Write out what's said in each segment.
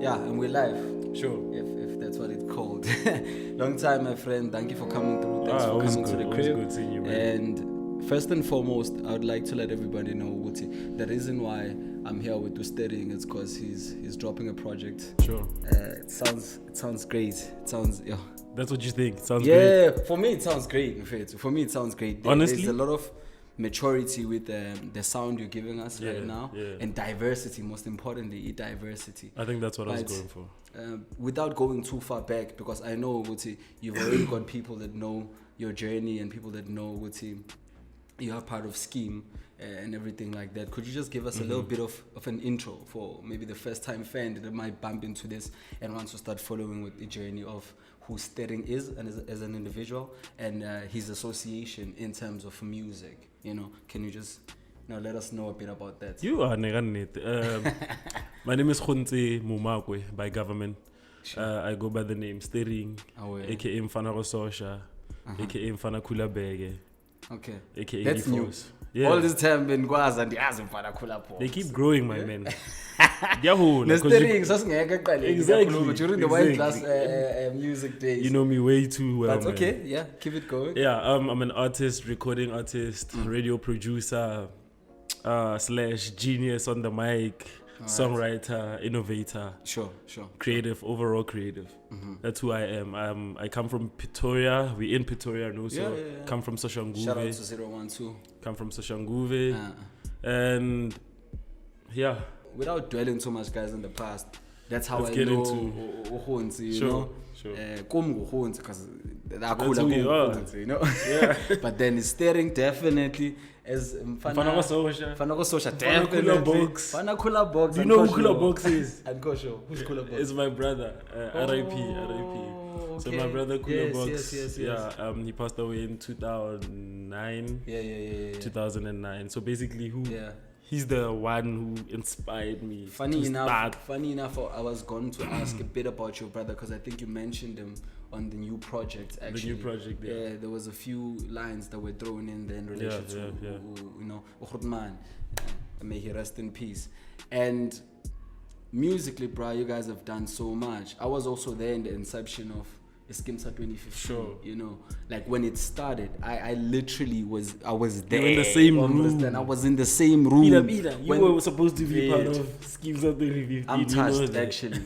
Yeah, and we're live. Sure. If that's what it's called. Long time, my friend. Thank you for coming through. Thanks for coming to the crib. Good seeing you, man. And first and foremost, I would like to let everybody know, Wuti, the reason why I'm here with STERRING is because he's dropping a project. Sure. It sounds great. It sounds That's what you think. Sounds great. Yeah, for me it sounds great. In fact, for me it sounds great. Honestly, there's a lot of maturity with the sound you're giving us right now, and diversity. Most importantly, diversity. I think that's what I was going for. Without going too far back, because I know, Wuti, you've already got people that know your journey and people that know, Wuti, you are part of Scheme and everything like that. Could you just give us a little bit of an intro for maybe the first time fan that might bump into this and wants to start following with the journey of who STERRING is and as an individual and his association in terms of music? Can you just let us know a bit about that? You are my name is Khunti Mumakwe by government. Sure. I go by the name STERRING, aka Mfana Rososha, aka Mfana Kulabege. Okay. AKA That's new. Yeah. All this time been Gwaza and Mfana Kulapo. They keep growing, my man. Yahoo! Exactly. During the wine class music days. You know me way too well. That's okay. Yeah, keep it going. Yeah, I'm an artist, recording artist, radio producer, / genius on the mic, songwriter, innovator. Sure. Overall creative. That's who I am. I come from Pretoria. We're in Pretoria, no? So come from Soshanguve. Shout out to 012. Come from Soshanguve. And yeah. Without dwelling too much, guys, in the past, that's how Let's I get know into you Sure. know. Because they're cool, That's who you are. you know. Yeah. But then STERRING definitely as Mfana Rososha. definitely. Kula Box. Fana Kula Box. Do you know who Kula Box is? And Kosho. Who's Kula Box? It's my brother. RIP. So my brother Kula Box. Yes. Yeah. He passed away in 2009. Yeah. 2009. So basically, Yeah. he's the one who inspired me. Funny to start. enough, I was going to ask a bit about your brother because I think you mentioned him on the new project. Actually, The new project, yeah. There was a few lines that were thrown in there in relation to Ukhutman. May he rest in peace. And musically, bro, you guys have done so much. I was also there in the inception of Skimsa 2015. Sure. Like when it started, I literally was there. You were in the same room. I was in the same room. You were supposed to be part of Schemes of 2015. I'm touched, actually.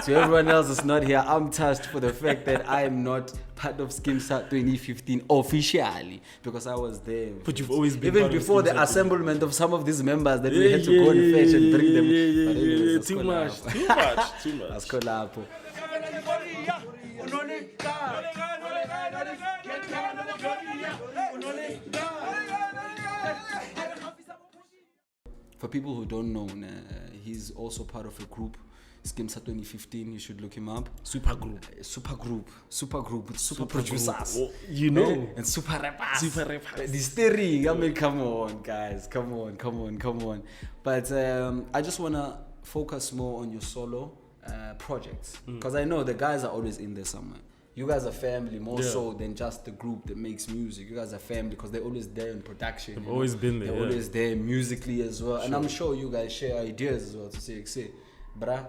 To everyone else that's not here, I'm touched for the fact that I am not part of Skimsa 2015 officially because I was there. But you've always been even part of before the Skimsa assemblement of some of these members that we had to go and fetch and bring them. But anyways, Too much. Let's collab. For people who don't know, he's also part of a group, Skimsa 2015. You should look him up. Super group with super producers. Oh, you know. And super rappers. The STERRING. I mean, come on, guys. Come on. But I just want to focus more on your solo projects. Because I know the guys are always in there somewhere. You guys are family more so than just the group that makes music. You guys are family because they're always there in production. They've always been there. They're always there musically as well. Sure. And I'm sure you guys share ideas as well to say, bruh,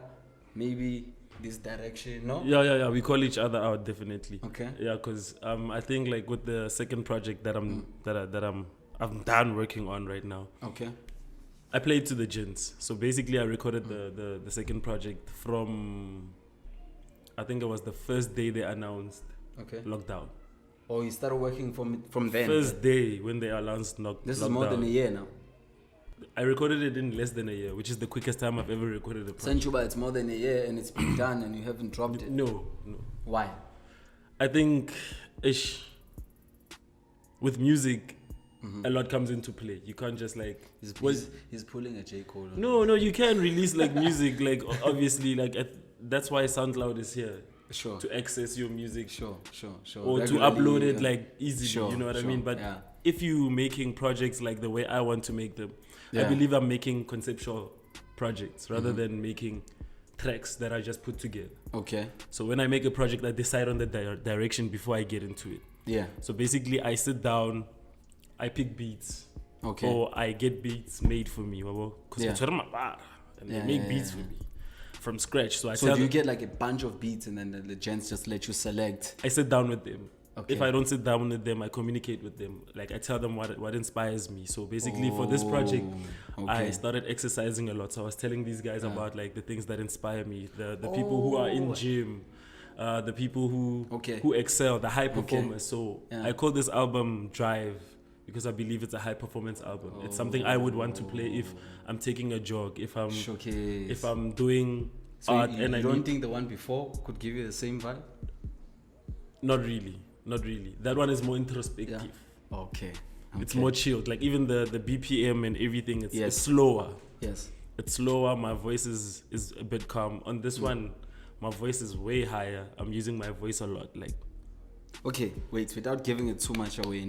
maybe this direction, no? Yeah. We call each other out, definitely. Okay. Yeah, because I think like with the second project that I'm done working on right now. Okay. I played to the gents. So basically I recorded the second project from, I think it was the first day they announced lockdown. Oh, you started working from then? First day when they announced lockdown. This is more than a year now. I recorded it in less than a year, which is the quickest time I've ever recorded a project. Senchuba, it's more than a year and it's been done and you haven't dropped it. No. Why? I think with music, a lot comes into play. You can't just like... He's pulling a J. Cole. No, you can't release like music, like obviously, like that's why SoundCloud is here. Sure. To access your music. Sure. Or to upload it like easily, you know what I mean? But yeah. if you making projects like the way I want to make them, I believe I'm making conceptual projects rather than making tracks that I just put together. Okay. So when I make a project, I decide on the direction before I get into it. Yeah. So basically, I sit down, I pick beats. Okay. Or I get beats made for me. Because and they make beats for me. from scratch. So do you get like a bunch of beats and then the gents just let you select? I sit down with them. Okay. If I don't sit down with them, I communicate with them. Like I tell them what inspires me. So basically for this project, I started exercising a lot. So I was telling these guys about like the things that inspire me, the people who are in gym, the people who excel, the high performers. So I call this album Drive because I believe it's a high performance album. It's something I would want to play if I'm taking a jog, if I'm doing art. You don't think the one before could give you the same vibe? Not really. That one is more introspective. Yeah. Okay. It's more chilled. Like even the BPM and everything, it's slower. Yes. It's slower. My voice is a bit calm. On this one, my voice is way higher. I'm using my voice a lot. Like. Okay, wait, without giving it too much away,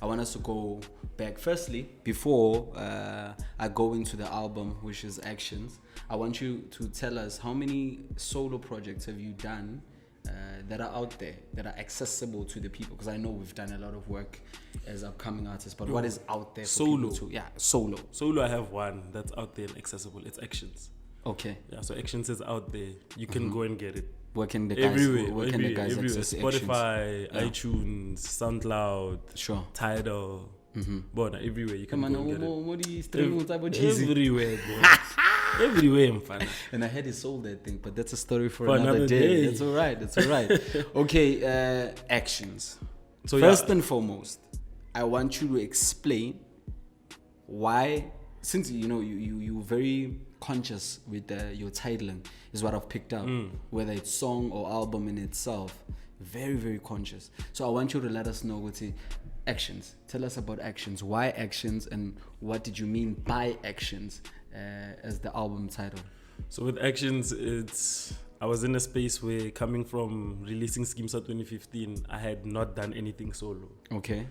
I want us to go back. Firstly, before I go into the album, which is Actions, I want you to tell us how many solo projects have you done that are out there, that are accessible to the people? Because I know we've done a lot of work as upcoming artists, but what is out there for people to... Yeah, solo. Solo, I have one that's out there and accessible. It's Actions. Okay. Yeah, so Actions is out there. You can go and get it. Where can the guys everywhere. access Spotify, iTunes, SoundCloud, Tidal, everywhere. You can go and get it. Everywhere, bro. Everywhere, man. And I had he sold that thing, but that's a story for another day. That's all right. Okay, Actions. So first and foremost, I want you to explain why, since you're very conscious with your titling, is what I've picked up, whether it's song or album in itself, very, very conscious. So I want you to let us know what's Actions. Tell us about Actions. Why Actions, and what did you mean by Actions as the album title? So with Actions, I was in a space where, coming from releasing Skimsa 2015, I had not done anything solo. Okay.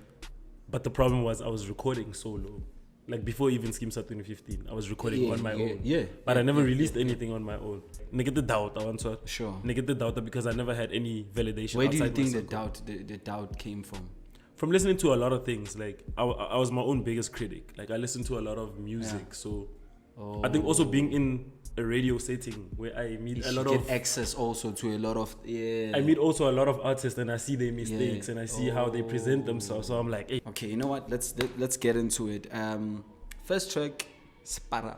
But the problem was I was recording solo. Like before even Skimsa 2015, I was recording on my own. But I never released anything on my own. Negative doubt, I want to. Sure. Negative doubt because I never had any validation. Where do you think the doubt came from? From listening to a lot of things. Like I was my own biggest critic. Like I listened to a lot of music. So I think also being in a radio setting where I meet a lot of... access also to a lot of... I meet also a lot of artists and I see their mistakes and I see how they present themselves. So I'm like, hey. Okay, you know what? Let's get into it. First track, Sparrow.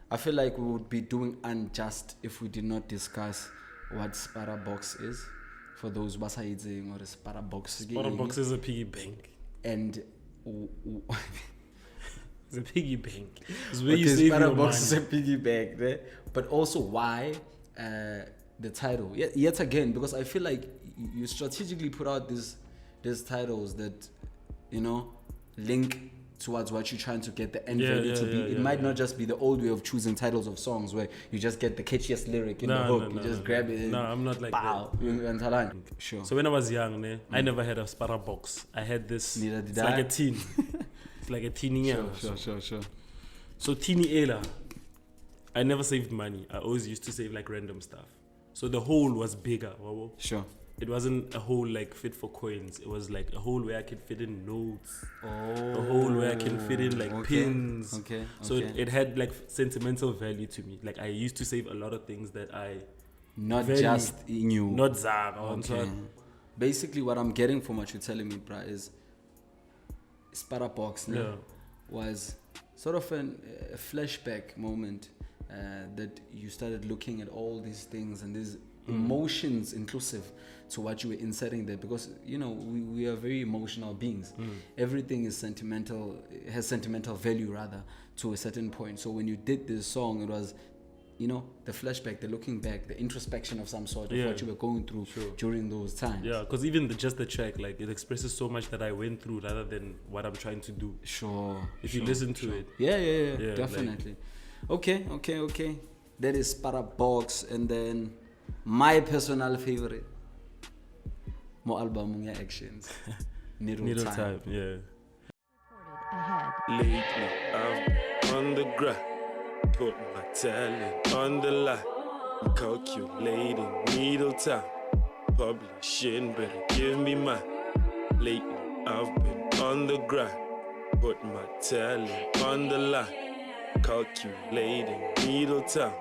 I feel like we would be doing unjust if we did not discuss what Sparrow is. For those basayizing or Sparrow box. Sparrow is a piggy bank. And... It's a piggy bank. It's where you save your money. Is a piggy bank there. But also why the title? Yet again, because I feel like you strategically put out these titles that, link towards what you're trying to get the end value to be. It might not just be the old way of choosing titles of songs where you just get the catchiest lyric in the hook. You just grab it. No, I'm not like that. Sure. So when I was young, I never had a Sparrow box. I had this. It's like a tin. Like a teeny. Sure. So teeny era, I never saved money. I always used to save like random stuff. So the hole was bigger. Sure. It wasn't a hole like fit for coins. It was like a hole where I could fit in notes. A hole where I can fit in like pins. Okay. So it had like sentimental value to me. Like I used to save a lot of things that I just knew. Not Zara. Okay. Basically, what I'm getting from what you're telling me, bro, is Sparrow was sort of a flashback moment that you started looking at all these things and these emotions inclusive to what you were inserting there, because we are very emotional beings. Everything is sentimental, has sentimental value rather to a certain point. So when you did this song, it was the flashback, the looking back, the introspection of some sort of what you were going through during those times. Yeah, because even just the track, like it expresses so much that I went through rather than what I'm trying to do. If you listen to it. Yeah, definitely. Okay. That is Sparrow. And then my personal favorite, more album, Actions. Needle Time. Yeah. Lately, I'm on the ground. Put my talent on the line, calculating needle time, publishing, better give me mine. Lately, I've been on the grind, put my talent on the line, calculating needle time,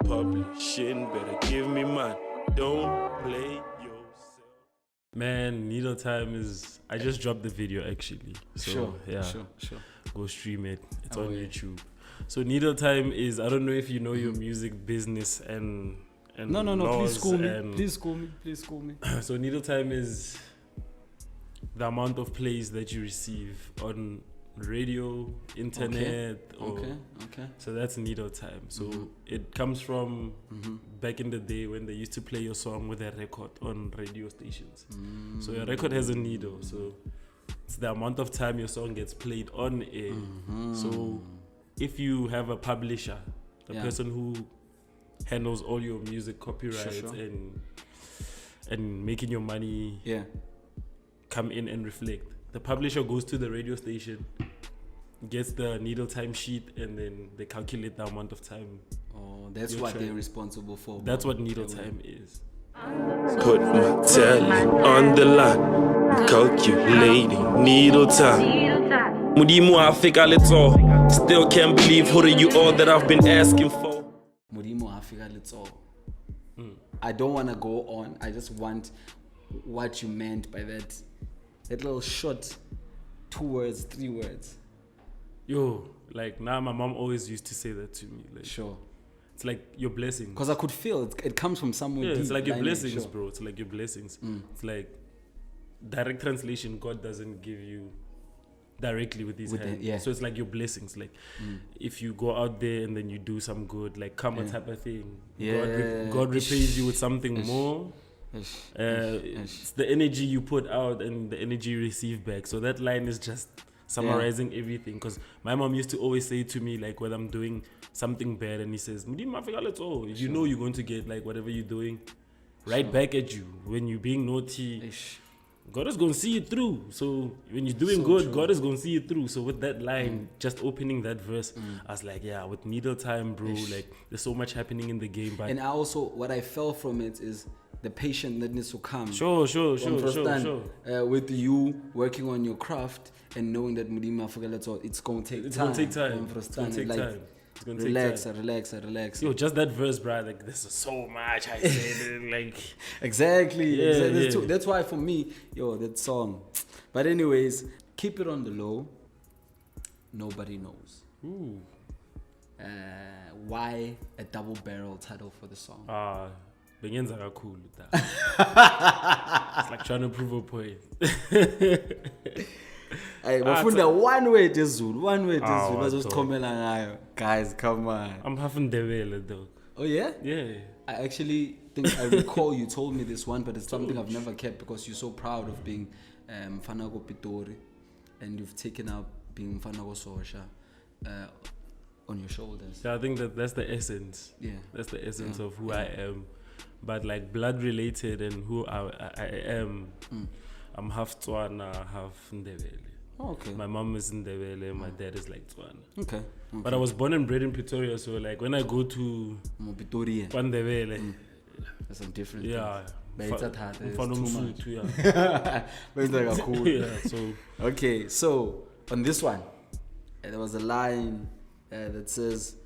publishing, better give me mine. Don't play yourself. Man, Needle Time is... I just dropped the video actually. So, sure. Go stream it. It's on YouTube. So Needle Time is... I don't know if you know your music business and no. Please school me. So Needle Time is the amount of plays that you receive on radio, internet. Okay. So that's Needle Time. So it comes from back in the day when they used to play your song with a record on radio stations. So your record has a needle. So it's the amount of time your song gets played on air. So if you have a publisher, the person who handles all your music copyrights and making your money come in and reflect. The publisher goes to the radio station, gets the Needle Time sheet, and then they calculate the amount of time. Oh, that's what they're responsible for. That's what Needle Time is. Put my talent on the line, calculating Needle Time. Mudimu Africa, let's all. Still can't believe who are you all that I've been asking for. Mudimu Africa, let's all. I don't want to go on. I just want what you meant by that little short 2 words, 3 words. Yo, like now my mom always used to say that to me. Like, sure. It's like your blessings. Because I could feel it comes from somewhere deep. It's like your blessings, sure. bro. It's like your blessings. It's like direct translation, God doesn't give you directly with his hand. So it's like your blessings. Like if you go out there and then you do some good, like karma type of thing. God repays you with something more. It's the energy you put out and the energy you receive back. So that line is just summarizing everything. Because my mom used to always say to me, like when I'm doing something bad, and he says, you know you're going to get like whatever you're doing right back at you. When you're being naughty, God is going to see you through. So when you're doing good, God is going to see you through. So with that line, just opening that verse, I was like, with Needle Time, bro, like there's so much happening in the game. But and I also, what I felt from it is the patience that needs to come. Sure. With you working on your craft and knowing that Mudima Africa, it's going to take time. It's going to take time. It's going to take time. It's going to relax. Yo, just that verse, bro. Like, this is so much. I said it, like... Exactly. That's why for me, that song. But anyways, keep it on the low. Nobody knows. Ooh. Why a double barrel title for the song? Bengenza kakhulu that. It's like trying to prove a point. One word Zulu. Guys, come on. I'm half Ndebele, though. Oh yeah? Yeah. I actually think I recall you told me this one, but it's something I've never kept because you're so proud of being Mfanago Pitori, and you've taken up being Mfanago Sosha on your shoulders. Yeah, I think that's the essence. Yeah. That's the essence of who I am. But like blood related and who I am, I'm half Tswana, half Ndebele. Oh, okay. My mom is Ndebele, my dad is like Tswana. Okay. But I was born and bred in Pretoria, so like when I go to Ndebele, there's some different things. Okay, so on this one, there was a line that says,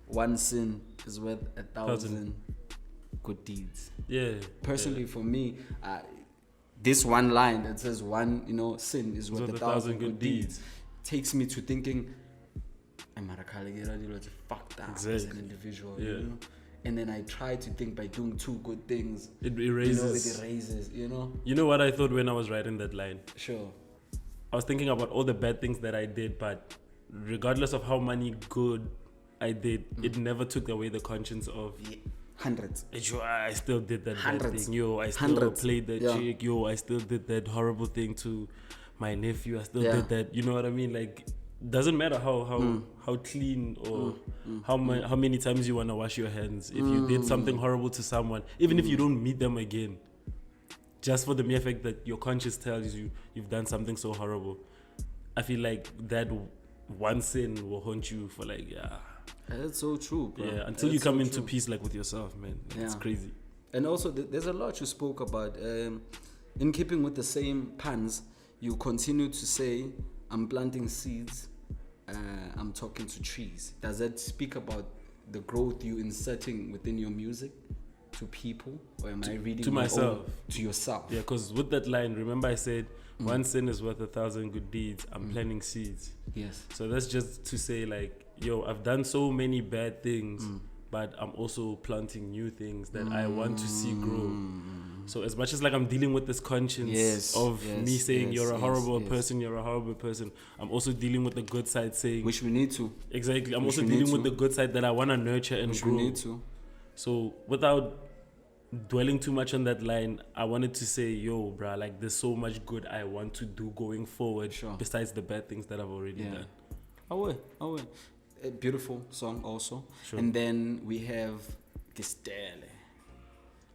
"One sin is worth 1,000 good deeds." Yeah. Personally, for me, this one line that says one, sin is worth 1,000 good deeds takes me to thinking, I'm fucked up as an individual, And then I try to think by doing 2 good things, it erases. It erases. You know what I thought when I was writing that line? Sure. I was thinking about all the bad things that I did, but regardless of how many good I did, it never took away the conscience of hundreds. I still did that bad thing. I still played that chick. I still did that horrible thing to my nephew. I still did that. You know what I mean? Like, doesn't matter how clean or how many times you want to wash your hands. If you did something horrible to someone, even if you don't meet them again, just for the mere fact that your conscience tells you you've done something so horrible, I feel like that one sin will haunt you for like, That's so true, bro. Yeah, until you come into peace like with yourself, man. It's crazy. And also, there's a lot you spoke about. In keeping with the same puns, you continue to say, I'm planting seeds, I'm talking to trees. Does that speak about the growth you inserting within your music to people, or am I reading to myself? To yourself. Yeah, because with that line, remember I said, one sin is worth 1,000 good deeds. I'm planting seeds. Yes. So that's just to say, like, yo, I've done so many bad things, but I'm also planting new things that I want to see grow. So as much as like I'm dealing with this conscience of me saying you're a horrible person, I'm also dealing with the good side saying, which we need to. Exactly. I'm also dealing with the good side that I want to nurture and grow. We need to. So without dwelling too much on that line, I wanted to say, yo, bruh, like there's so much good I want to do going forward besides the bad things that I've already done. I will. A beautiful song also. Sure. And then we have Gestelle.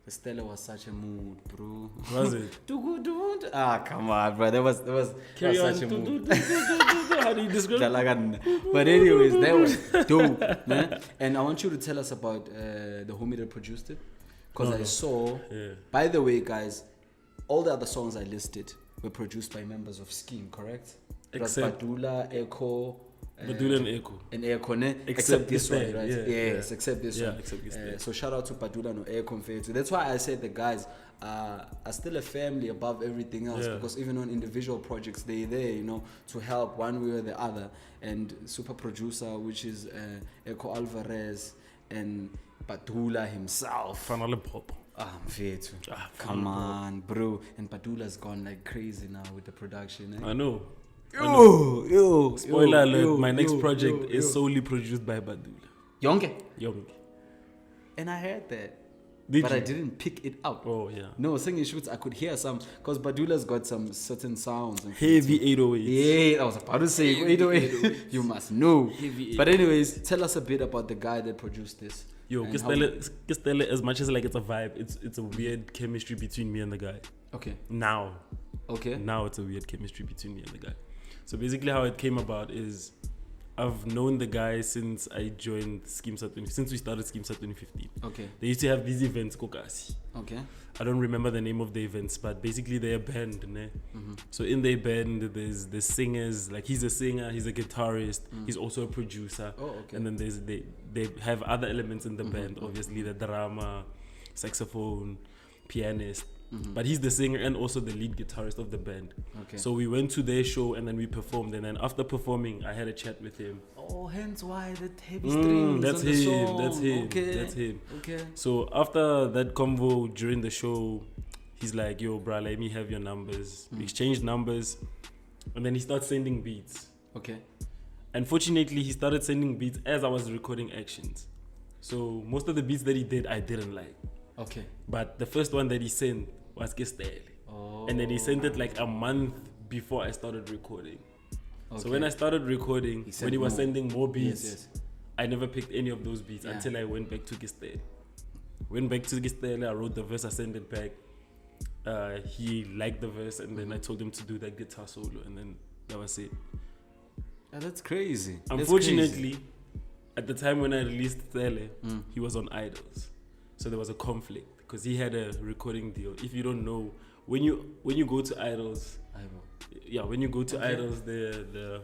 Gestelle was such a mood, bro. Was it? Come on, bro. That was such a mood. How do you describe it? But anyways, that was dope, man. And I want you to tell us about the homie that produced it. Because I saw, by the way, guys, all the other songs I listed were produced by members of Scheme, correct? Except Badula, Echo, Badula and Echo. And Echo, ne? Except this one, right? Yes, except this one. Except this so shout out to Badula and Echo. That's why I said the guys are still a family above everything else, because even on individual projects, they're there, you know, to help one way or the other. And super producer, which is Echo Alvarez, and Badula himself. Come on, bro. And Badula's gone like crazy now with the production. I know. Spoiler alert, my next project is solely produced by Badula. Yonke. And I heard that. But I didn't pick it out. Oh, yeah. No, singing shoots, I could hear some, because Badula's got some certain sounds. And heavy 808s. Yeah, I was about to say 808. You must know. But anyways, tell us a bit about the guy that produced this. Yo, Gestelle, as much as like it's a vibe, it's a weird chemistry between me and the guy. Okay. Now it's a weird chemistry between me and the guy. So basically how it came about is I've known the guy since I joined since we started Scheme 2015. Okay. They used to have these events, Kokasi. Okay. I don't remember the name of the events, but basically they're a band, ne? So in their band, there's the singers, like he's a singer, he's a guitarist, he's also a producer. Oh, okay. And then they have other elements in the band, obviously the drama, saxophone, pianist. But he's the singer and also the lead guitarist of the band. Okay. So we went to their show and then we performed. And then after performing, I had a chat with him. Oh, hence why the heavy strings that's on the him. song. That's him. Okay. That's him. Okay. So after that convo during the show, he's like, yo, bruh, let me have your numbers. We exchanged numbers. And then he starts sending beats. Okay. Unfortunately, he started sending beats as I was recording Actions. So most of the beats that he did, I didn't like. Okay. But the first one that he sent was Gestelle. Oh. And then he sent it like a month before I started recording. Okay. So when I started recording, when he was sending more beats, I never picked any of those beats until I went back to Gestelle. I wrote the verse, I sent it back. He liked the verse, and then I told him to do that guitar solo, and then that was it. That's crazy. Unfortunately, at the time when I released Stelle, he was on Idols. So there was a conflict because he had a recording deal. If you don't know, when you go to Idols, when you go to Idols, the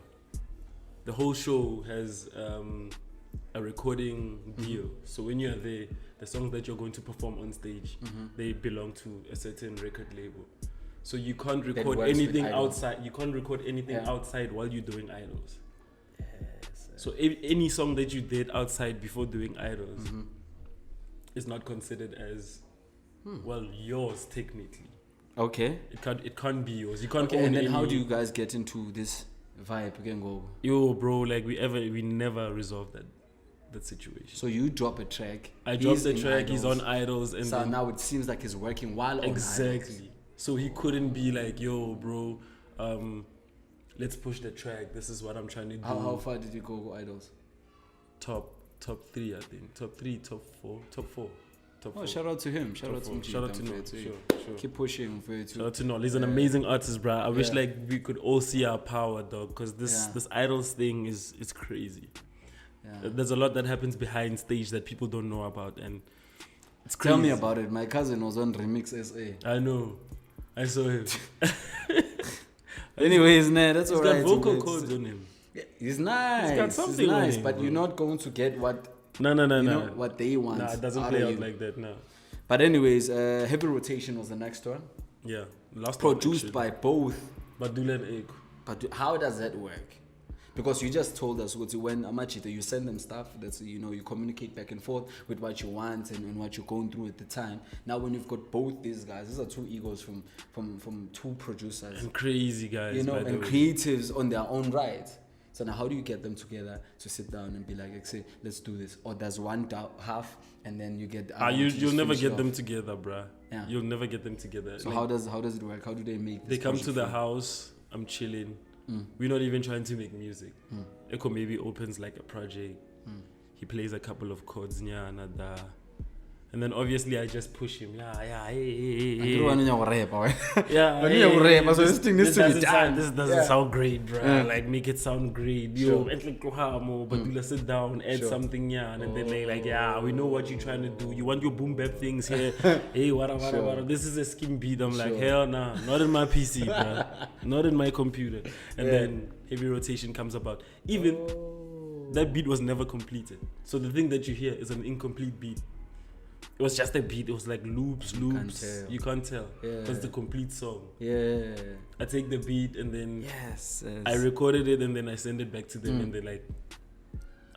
whole show has a recording deal. So when you're there, the songs that you're going to perform on stage, they belong to a certain record label. So you can't record anything outside. You can't record anything outside while you're doing Idols. Yes. So any song that you did outside before doing Idols is not considered as yours technically. Okay. It can't be yours. You can't. Okay. And then how do you guys get into this vibe? You can go. Yo, bro, like we never resolved that situation. So you drop a track. I dropped the track. He's on Idols, and so now it seems like he's working while on exactly. Idols. So he couldn't be like, yo, bro, let's push the track. This is what I'm trying to do. How far did you go Idols? Top 3, I think. Top 3, top 4, top 4. Top 4. Shout out to him. Shout out to him. Shout out to Noel. Sure. Keep pushing for it too. Shout out to Noel. He's an amazing artist, bro. I wish like we could all see our power, dog, because this Idols thing is crazy. Yeah. There's a lot that happens behind stage that people don't know about, and it's crazy. Tell me about it. My cousin was on Remix SA. I know. I saw him. Anyways, that's alright. He's got vocal cords on him. Yeah, he's nice. He's got something he's nice, on him, but bro. you're not going to get what No. You know what they want. Nah, it doesn't play out like that. No. But anyways, Heavy Rotation was the next one. Yeah, last produced by both. Badula and Eko. But how does that work? Because you just told us when Amachita, you send them stuff that's, you know, you communicate back and forth with what you want and what you're going through at the time. Now when you've got both these guys, these are two egos from two producers and crazy guys, you know, and creatives on their own right. So now how do you get them together to sit down and be like, say, let's do this? Or does one half and then you get the other you'll never get them together, bruh. Yeah. You'll never get them together. So like, how does it work? How do they make this? They come to the house, I'm chilling. We're not even trying to make music. Eko maybe opens like a project. He plays a couple of chords, and then obviously I just push him. Hey. So this thing needs to be done. This doesn't sound great, bro. Like make it sound great. Yo, but sit down, add something, and then they like, we know what you're trying to do. You want your boom bap things here. Hey, what? This is a skin beat. I'm like, hell nah, not in my PC, bro. Not in my computer. And then Heavy Rotation comes about. Even that beat was never completed. So the thing that you hear is an incomplete beat. It was just a beat. It was like loops. You can't tell. It was the complete song. Yeah. I take the beat and then I recorded it and then I send it back to them and they're like,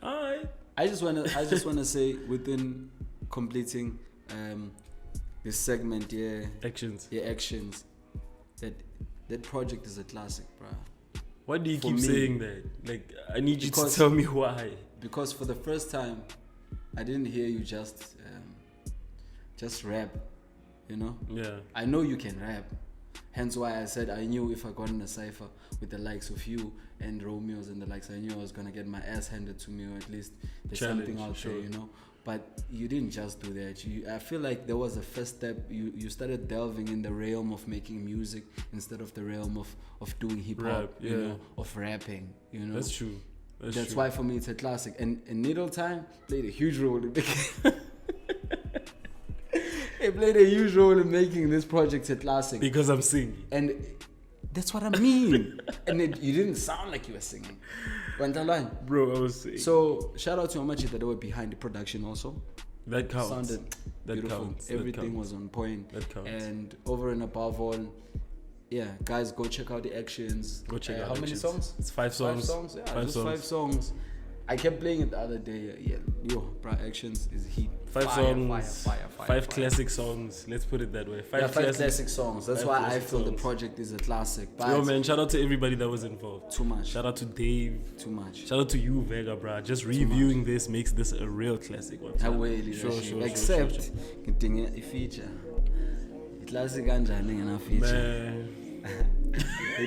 alright. I just wanna say within completing this segment, actions, that project is a classic, bruh. Why do you keep saying that? Like, I need you to tell me why. Because for the first time, I didn't hear you just rap, you know? Yeah. I know you can rap. Hence why I said I knew if I got in a cypher with the likes of you and Romeo's and the likes, I knew I was going to get my ass handed to me, or at least there's something out there, you know? But you didn't just do that. I feel like there was a first step. You started delving in the realm of making music instead of the realm of doing hip-hop, you know, of rapping, you know? That's true. That's why for me it's a classic. And Needle Time played a huge role in making it played a huge role in making this project a classic. Because I'm singing. And that's what I mean. And you didn't sound like you were singing. Bro, I was singing. So shout out to Amachi that they were behind the production also. That counts. Sounded beautiful. Everything was on point. That counts. And over and above all, guys, go check out the actions. Go check out how many songs? It's 5 songs. 5 songs? Yeah, five songs. I kept playing it the other day. Actions is heat. 5 songs. Fire. 5 classic songs. Let's put it that way. 5 classic songs. That's why I feel the project is a classic. But yo, man, shout out to everybody that was involved. Too much. Shout out to Dave. Too much. Shout out to you, Vega, bro. Just reviewing this makes this a real classic one. Sure. Except, a feature. Classic kanjani ngena feature.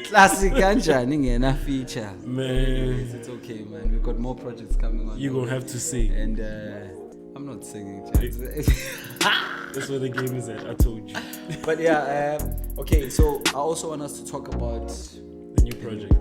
Classic kanjani ngena feature. Man, it's okay, man. We've got more projects coming on. You're gonna have to sing. And I'm not singing. That's where the game is at. I told you. But okay. So I also want us to talk about the new project.